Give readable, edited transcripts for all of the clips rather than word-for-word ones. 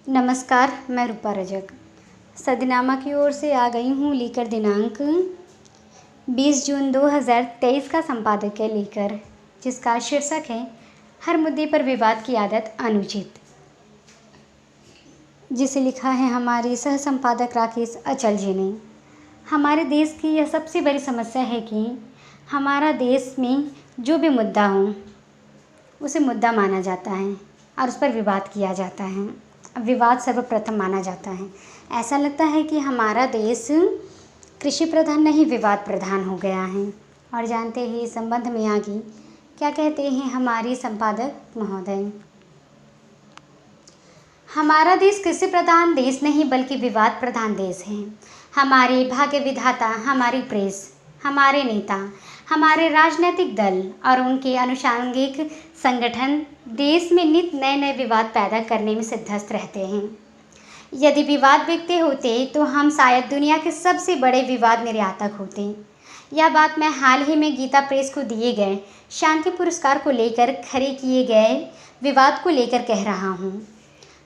नमस्कार, मैं रूपा रजक सदनामा की ओर से आ गई हूँ लेकर दिनांक 20 जून 2023 का संपादकीय लेकर, जिसका शीर्षक है हर मुद्दे पर विवाद की आदत अनुचित, जिसे लिखा है हमारे सह संपादक राकेश अचल जी ने। हमारे देश की यह सबसे बड़ी समस्या है कि हमारा देश में जो भी मुद्दा हो उसे मुद्दा माना जाता है और उस पर विवाद किया जाता है। विवाद सर्वप्रथम माना जाता है। ऐसा लगता है कि हमारा देश कृषि प्रधान नहीं विवाद प्रधान हो गया है। और जानते ही इस संबंध में आगे क्या कहते हैं हमारी संपादक महोदय। हमारा देश कृषि प्रधान देश नहीं बल्कि विवाद प्रधान देश है। हमारे भाग्य विधाता, हमारी प्रेस, हमारे नेता, हमारे राजनीतिक दल और उनके अनुषांगिक संगठन देश में नित नए नए विवाद पैदा करने में सिद्धहस्त रहते हैं। यदि विवाद बिकते होते तो हम शायद दुनिया के सबसे बड़े विवाद निर्यातक होते। यह बात मैं हाल ही में गीता प्रेस को दिए गए शांति पुरस्कार को लेकर खड़े किए गए विवाद को लेकर कह रहा हूँ।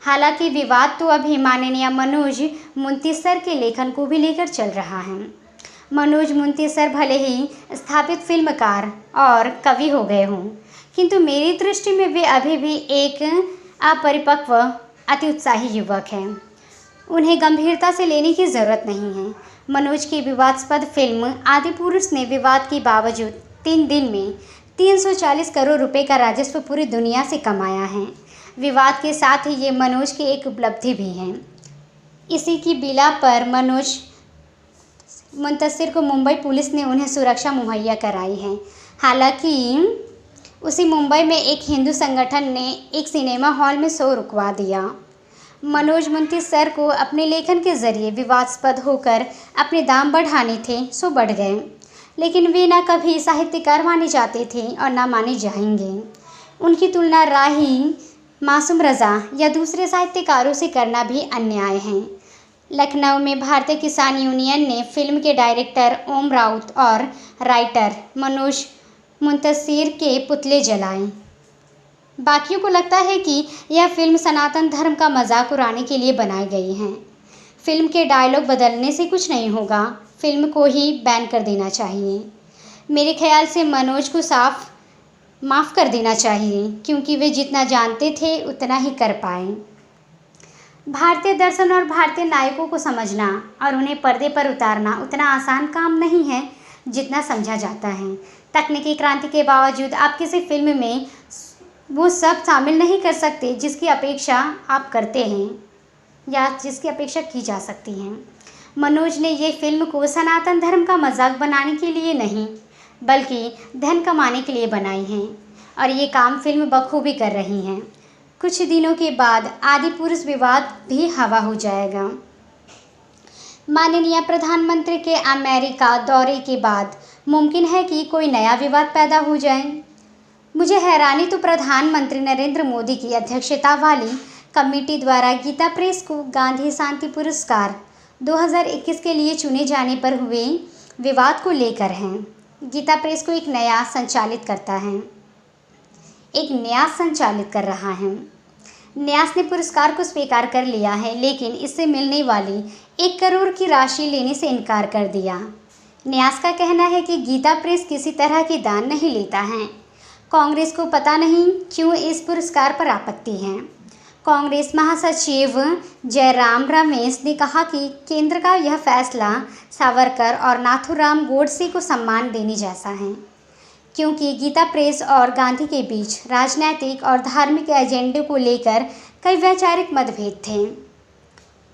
हालांकि विवाद तो अभी माननीय मनोज मुंती सर के लेखन को भी लेकर चल रहा है। मनोज मुंती सर भले ही स्थापित फिल्मकार और कवि हो गए हों, किंतु मेरी दृष्टि में वे अभी भी एक अपरिपक्व अति उत्साही युवक हैं। उन्हें गंभीरता से लेने की ज़रूरत नहीं है। मनोज की विवादास्पद फिल्म आदिपुरुष ने विवाद के बावजूद 3 दिन में 340 करोड़ रुपए का राजस्व पूरी दुनिया से कमाया है। विवाद के साथ ही ये मनोज की एक उपलब्धि भी है। इसी की बिला पर मनोज मुंतशिर को मुंबई पुलिस ने उन्हें सुरक्षा मुहैया कराई है। हालांकि उसी मुंबई में एक हिंदू संगठन ने एक सिनेमा हॉल में शो रुकवा दिया। मनोज मुंती सर को अपने लेखन के जरिए विवादास्पद होकर अपने दाम बढ़ाने थे, सो बढ़ गए, लेकिन वे ना कभी साहित्यकार माने जाते थे और ना माने जाएंगे। उनकी तुलना राही, मासूम रज़ा या दूसरे साहित्यकारों से करना भी अन्याय है। लखनऊ में भारतीय किसान यूनियन ने फिल्म के डायरेक्टर ओम राउत और राइटर मनोज मुंतशिर के पुतले जलाए। बाकियों को लगता है कि यह फिल्म सनातन धर्म का मजाक उड़ाने के लिए बनाई गई है। फिल्म के डायलॉग बदलने से कुछ नहीं होगा, फिल्म को ही बैन कर देना चाहिए। मेरे ख्याल से मनोज को माफ़ कर देना चाहिए, क्योंकि वे जितना जानते थे उतना ही कर पाए। भारतीय दर्शन और भारतीय नायकों को समझना और उन्हें पर्दे पर उतारना उतना आसान काम नहीं है जितना समझा जाता है। तकनीकी क्रांति के बावजूद आप किसी फिल्म में वो सब शामिल नहीं कर सकते जिसकी अपेक्षा आप करते हैं या जिसकी अपेक्षा की जा सकती है। मनोज ने ये फिल्म को सनातन धर्म का मजाक बनाने के लिए नहीं बल्कि धन कमाने के लिए बनाई है और ये काम फिल्म बखूबी कर रही हैं। कुछ दिनों के बाद आदिपुरुष विवाद भी हवा हो जाएगा। माननीय प्रधानमंत्री के अमेरिका दौरे के बाद मुमकिन है कि कोई नया विवाद पैदा हो जाए। मुझे हैरानी तो प्रधानमंत्री नरेंद्र मोदी की अध्यक्षता वाली कमेटी द्वारा गीता प्रेस को गांधी शांति पुरस्कार 2021 के लिए चुने जाने पर हुए विवाद को लेकर है। गीता प्रेस को एक न्यास संचालित कर रहा है। न्यास ने पुरस्कार को स्वीकार कर लिया है, लेकिन इससे मिलने वाली 1 करोड़ की राशि लेने से इनकार कर दिया। न्यास का कहना है कि गीता प्रेस किसी तरह की दान नहीं लेता है। कांग्रेस को पता नहीं क्यों इस पुरस्कार पर आपत्ति है। कांग्रेस महासचिव जयराम रमेश ने कहा कि केंद्र का यह फैसला सावरकर और नाथूराम गोडसे को सम्मान देने जैसा है, क्योंकि गीता प्रेस और गांधी के बीच राजनीतिक और धार्मिक एजेंडे को लेकर कई वैचारिक मतभेद थे।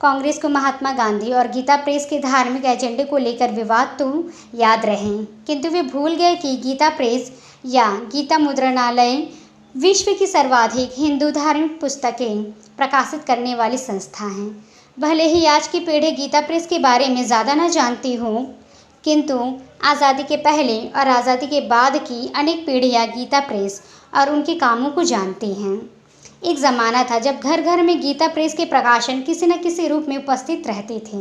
कांग्रेस को महात्मा गांधी और गीता प्रेस के धार्मिक एजेंडे को लेकर विवाद तो याद रहे, किंतु वे भूल गए कि गीता प्रेस या गीता मुद्रणालय विश्व की सर्वाधिक हिंदू धार्मिक पुस्तकें प्रकाशित करने वाली संस्था है। भले ही आज की पीढ़ी गीता प्रेस के बारे में ज़्यादा न जानती हो, किंतु आज़ादी के पहले और आज़ादी के बाद की अनेक पीढ़ियाँ गीता प्रेस और उनके कामों को जानती हैं। एक ज़माना था जब घर घर में गीता प्रेस के प्रकाशन किसी न किसी रूप में उपस्थित रहते थे।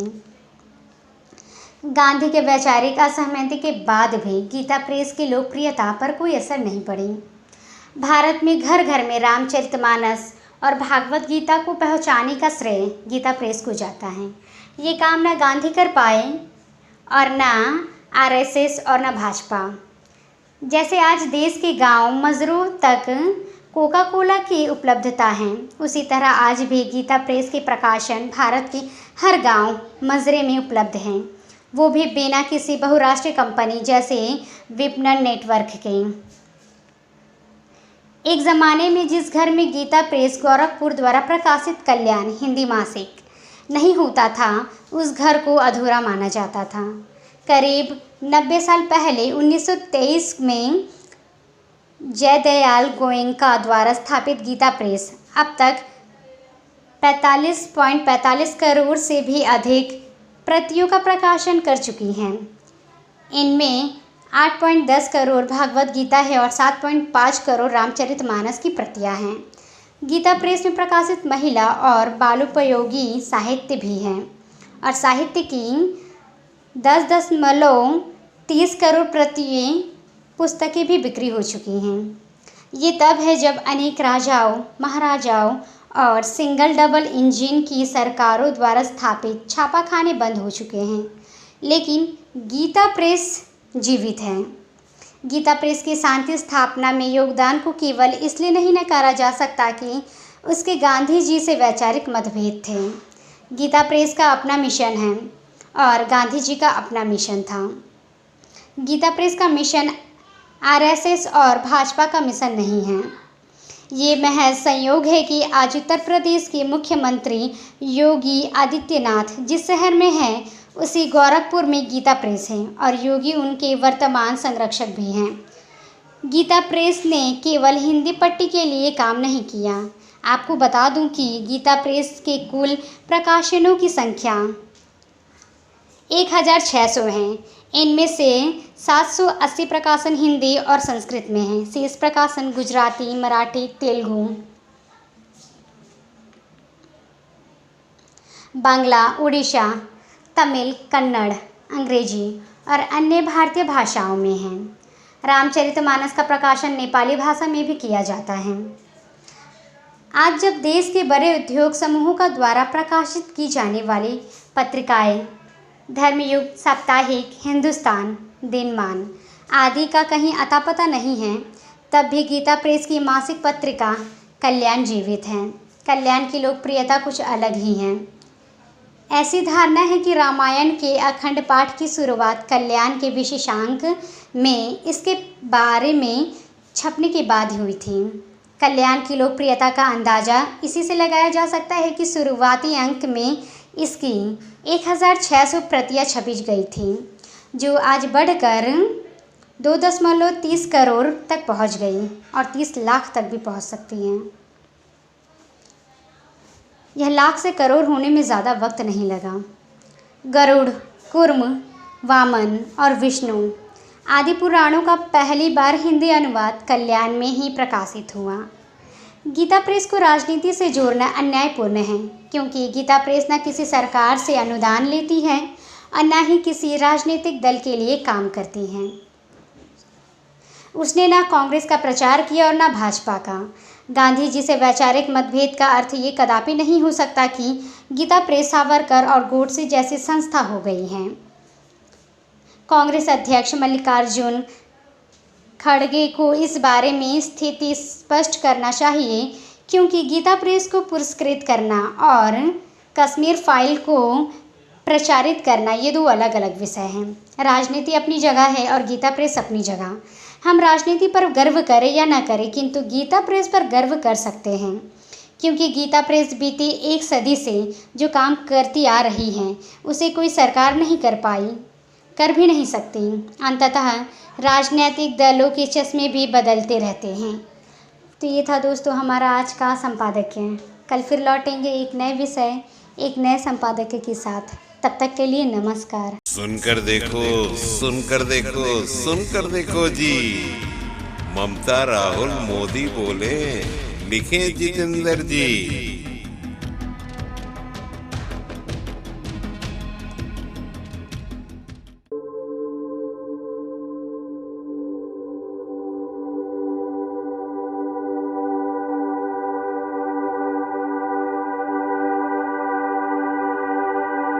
गांधी के वैचारिक असहमति के बाद भी गीता प्रेस की लोकप्रियता पर कोई असर नहीं पड़ी। भारत में घर घर में रामचरितमानस और भागवत गीता को पहुंचाने का श्रेय गीता प्रेस को जाता है। ये काम न गांधी कर पाए और न आरएसएस और न भाजपा। जैसे आज देश के गांव मजरों तक कोका कोला की उपलब्धता है, उसी तरह आज भी गीता प्रेस के प्रकाशन भारत के हर गांव मजरे में उपलब्ध हैं, वो भी बिना किसी बहुराष्ट्रीय कंपनी जैसे विपणन नेटवर्क के। एक ज़माने में जिस घर में गीता प्रेस गोरखपुर द्वारा प्रकाशित कल्याण हिंदी मासिक नहीं होता था, उस घर को अधूरा माना जाता था। करीब 90 साल पहले 1923 में जयदयाल गोयनका द्वारा स्थापित गीता प्रेस अब तक 45.45 करोड़ से भी अधिक प्रतियों का प्रकाशन कर चुकी हैं। इनमें 8.10 करोड़ भागवत गीता है और 7.5 करोड़ रामचरितमानस की प्रतियां हैं। गीता प्रेस में प्रकाशित महिला और बालोपयोगी साहित्य भी हैं और साहित्य की 10.30 करोड़ प्रतियां पुस्तकें भी बिक्री हो चुकी हैं। ये तब है जब अनेक राजाओं, महाराजाओं और सिंगल डबल इंजन की सरकारों द्वारा स्थापित छापाखाने बंद हो चुके हैं, लेकिन गीता प्रेस जीवित है। गीता प्रेस की शांति स्थापना में योगदान को केवल इसलिए नहीं नकारा जा सकता कि उसके गांधी जी से वैचारिक मतभेद थे। गीता प्रेस का अपना मिशन है और गांधी जी का अपना मिशन था। गीता प्रेस का मिशन आरएसएस और भाजपा का मिशन नहीं है। ये महज संयोग है कि आज उत्तर प्रदेश के मुख्यमंत्री योगी आदित्यनाथ जिस शहर में हैं, उसी गोरखपुर में गीता प्रेस है और योगी उनके वर्तमान संरक्षक भी हैं। गीता प्रेस ने केवल हिंदी पट्टी के लिए काम नहीं किया। आपको बता दूं कि गीता प्रेस के कुल प्रकाशनों की संख्या 1600 हैं। इनमें से 780 प्रकाशन हिंदी और संस्कृत में हैं। शेष प्रकाशन गुजराती, मराठी, तेलुगु, बांग्ला, उड़ीसा, तमिल, कन्नड़, अंग्रेजी और अन्य भारतीय भाषाओं में हैं। रामचरितमानस का प्रकाशन नेपाली भाषा में भी किया जाता है। आज जब देश के बड़े उद्योग समूहों का द्वारा प्रकाशित की जाने वाली पत्रिकाएं धर्मयुग, साप्ताहिक, हिंदुस्तान, दिनमान आदि का कहीं अता पता नहीं है, तब भी गीता प्रेस की मासिक पत्रिका कल्याण जीवित है। कल्याण की लोकप्रियता कुछ अलग ही है। ऐसी धारणा है कि रामायण के अखंड पाठ की शुरुआत कल्याण के विशेषांक में इसके बारे में छपने के बाद हुई थी। कल्याण की लोकप्रियता का अंदाज़ा इसी से लगाया जा सकता है कि शुरुआती अंक में इसकी 1600 प्रतियां छपी गई थी, जो आज बढ़कर 2.30 करोड़ तक पहुंच गई और 30 लाख तक भी पहुंच सकती हैं। यह लाख से करोड़ होने में ज़्यादा वक्त नहीं लगा। गरुड़, कूर्म, वामन और विष्णु आदि पुराणों का पहली बार हिंदी अनुवाद कल्याण में ही प्रकाशित हुआ। गीता प्रेस को राजनीति से जोड़ना अन्यायपूर्ण है, क्योंकि गीता प्रेस न किसी सरकार से अनुदान लेती है और न ही किसी राजनीतिक दल के लिए काम करती है। उसने न कांग्रेस का प्रचार किया और न भाजपा का। गांधी जी से वैचारिक मतभेद का अर्थ ये कदापि नहीं हो सकता कि गीता प्रेस सावरकर और गोडसे जैसी संस्था हो गई है। कांग्रेस अध्यक्ष मल्लिकार्जुन खड़गे को इस बारे में स्थिति स्पष्ट करना चाहिए, क्योंकि गीता प्रेस को पुरस्कृत करना और कश्मीर फाइल को प्रचारित करना ये दो अलग अलग विषय हैं। राजनीति अपनी जगह है और गीता प्रेस अपनी जगह। हम राजनीति पर गर्व करें या ना करें, किंतु गीता प्रेस पर गर्व कर सकते हैं, क्योंकि गीता प्रेस बीती एक सदी से जो काम करती आ रही है उसे कोई सरकार नहीं कर पाई, कर भी नहीं सकती। अंततः राजनीतिक दलों के चश्मे भी बदलते रहते हैं। तो ये था दोस्तों हमारा आज का संपादकीय। कल फिर लौटेंगे एक नए विषय, एक नए संपादकीय के साथ। तब तक के लिए नमस्कार। सुनकर देखो, सुनकर देखो, सुनकर देखो जी। ममता राहुल मोदी बोले, लिखे जितेंद्र जी।